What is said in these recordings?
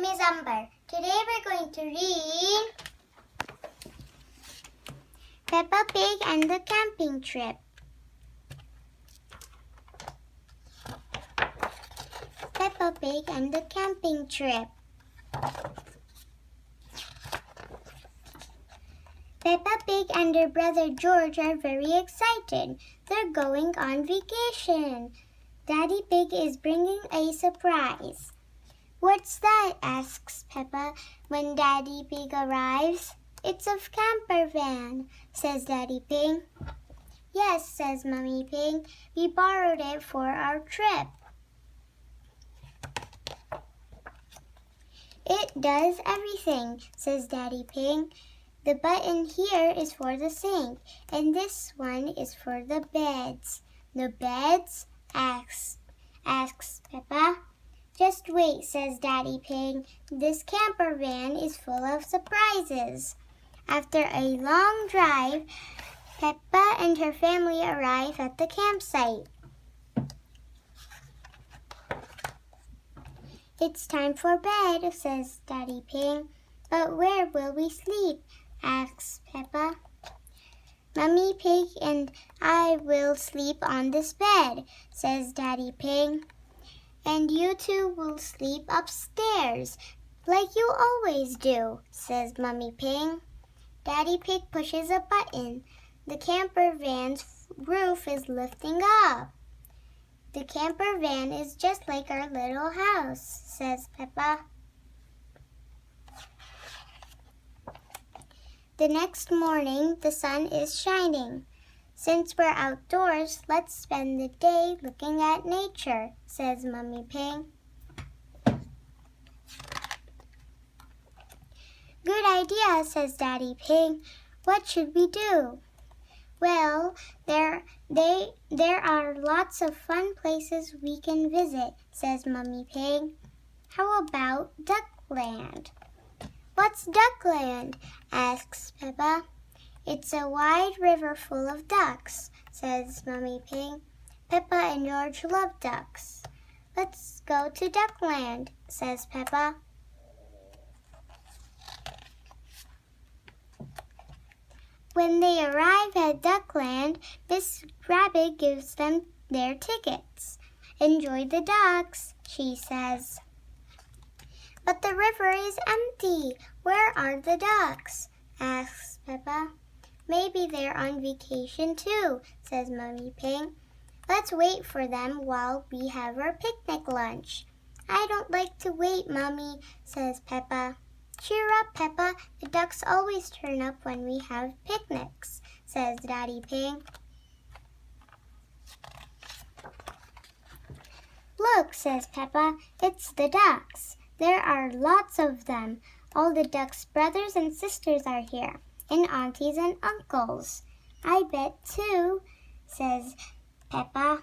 name is Amber. Today we're going to read Peppa Pig and the Camping Trip. Peppa Pig and the Camping Trip. Peppa Pig and her brother George are very excited. They're going on vacation. Daddy Pig is bringing a surprise. "What's that?" asks Peppa when Daddy Pig arrives. "It's a camper van," says Daddy Pig. "Yes," says Mummy Pig. "We borrowed it for our trip." "It does everything," says Daddy Pig. "The button here is for the sink, and this one is for the beds." "The beds?" asks Peppa. "Just wait," says Daddy Pig. "This camper van is full of surprises." After a long drive, Peppa and her family arrive at the campsite. "It's time for bed," says Daddy Pig. "But where will we sleep?" asks Peppa. "Mummy Pig and I will sleep on this bed," says Daddy Pig. "And you two will sleep upstairs, like you always do," says Mummy Pig. Daddy Pig pushes a button. The camper van's roof is lifting up. "The camper van is just like our little house," says Peppa. The next morning, the sun is shining. "Since we're outdoors, let's spend the day looking at nature," says Mummy Pig. "Good idea," says Daddy Pig. "What should we do?" "Well, there are lots of fun places we can visit," says Mummy Pig. "How about Duckland?" "What's Duckland?" asks Peppa. "It's a wide river full of ducks," says Mummy Pig. "Peppa and George love ducks." "Let's go to Duckland," says Peppa. When they arrive at Duckland, Miss Rabbit gives them their tickets. "Enjoy the ducks," she says. "But the river is empty. Where are the ducks?" asks Peppa. "Maybe they're on vacation too," says Mummy Pig. "Let's wait for them while we have our picnic lunch." "I don't like to wait, Mummy," says Peppa. "Cheer up, Peppa. The ducks always turn up when we have picnics," says Daddy Pig. "Look," says Peppa, "it's the ducks. There are lots of them. All the ducks' brothers and sisters are here, and aunties and uncles." "I bet too," says Peppa.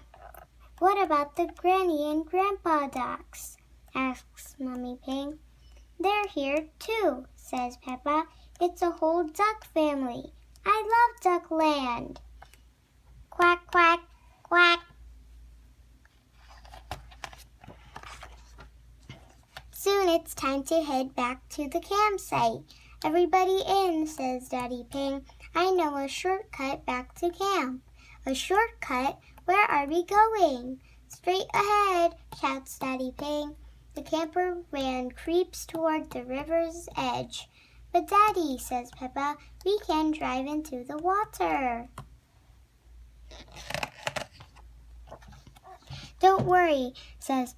"What about the Granny and Grandpa ducks?" asks Mummy Pig. "They're here too," says Peppa. "It's a whole duck family. I love Duckland." Quack, quack, quack. Soon it's time to head back to the campsite. "Everybody in," says Daddy Pig. "I know a shortcut back to camp." "A shortcut? Where are we going?" "Straight ahead," shouts Daddy Pig. The camper van creeps toward the river's edge. "But Daddy," says Peppa, "we can drive into the water." "Don't worry," says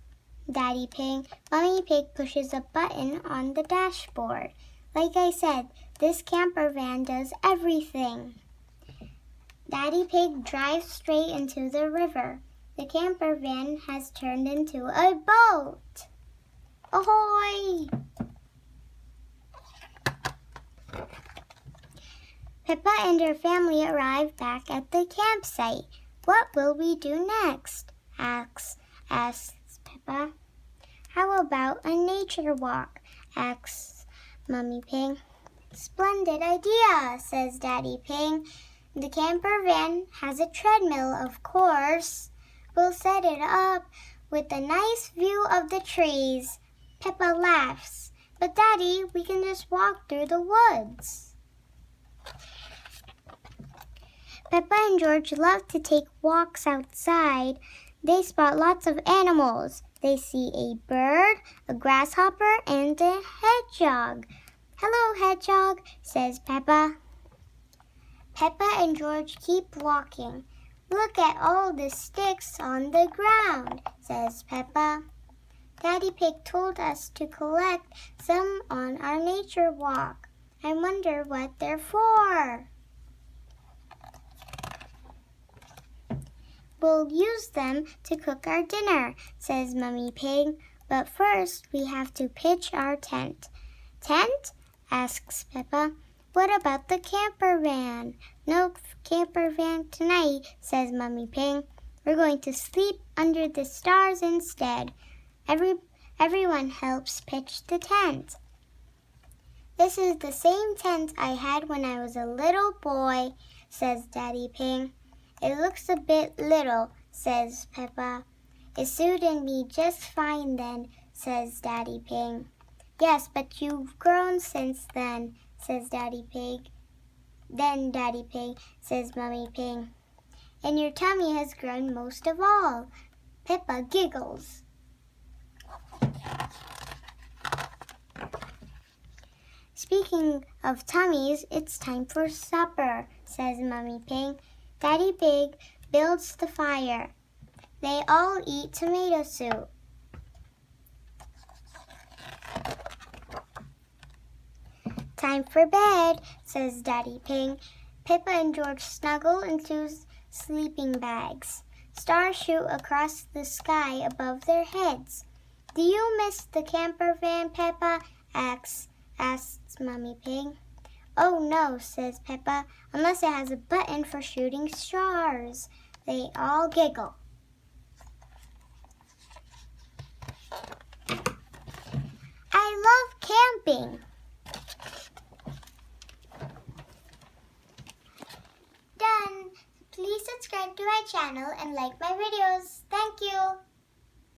Daddy Pig. Mummy Pig pushes a button on the dashboard. "Like I said, this camper van does everything." Daddy Pig drives straight into the river. The camper van has turned into a boat. Ahoy! Peppa and her family arrive back at the campsite. "What will we do next?" asks Peppa. "How about a nature walk?" asks Mummy Pig. "Splendid idea," says Daddy Pig. "The camper van has a treadmill, of course. We'll set it up with a nice view of the trees." Peppa laughs. But Daddy, we can just walk through the woods. Peppa and George love to take walks outside. They spot lots of animals. They see a bird, a grasshopper, and a hedgehog. Hello, hedgehog, says Peppa. Peppa and George keep walking. Look at all the sticks on the ground, says Peppa. Daddy Pig told us to collect some on our nature walk. I wonder what they're for. We'll use them to cook our dinner, says Mummy Pig. But first, we have to pitch our tent. Tent? Asks Peppa. What about the camper van? No camper van tonight, says Mummy Pig. We're going to sleep under the stars instead. Everyone helps pitch the tent. This is the same tent I had when I was a little boy, says Daddy Pig. It looks a bit little, says Peppa. It suited me just fine then, says Daddy Pig. Yes, but you've grown since then, says Daddy Pig. Then Daddy Pig, says Mummy Pig. And your tummy has grown most of all. Peppa giggles. Speaking of tummies, it's time for supper, says Mummy Pig. Daddy Pig builds the fire. They all eat tomato soup. Time for bed, says Daddy Pig. Peppa and George snuggle into sleeping bags. Stars shoot across the sky above their heads. Do you miss the camper van, Peppa? asks Mummy Pig. Oh no, says Peppa, unless it has a button for shooting stars. They all giggle. I love camping. Done. Please subscribe to my channel and like my videos. Thank you.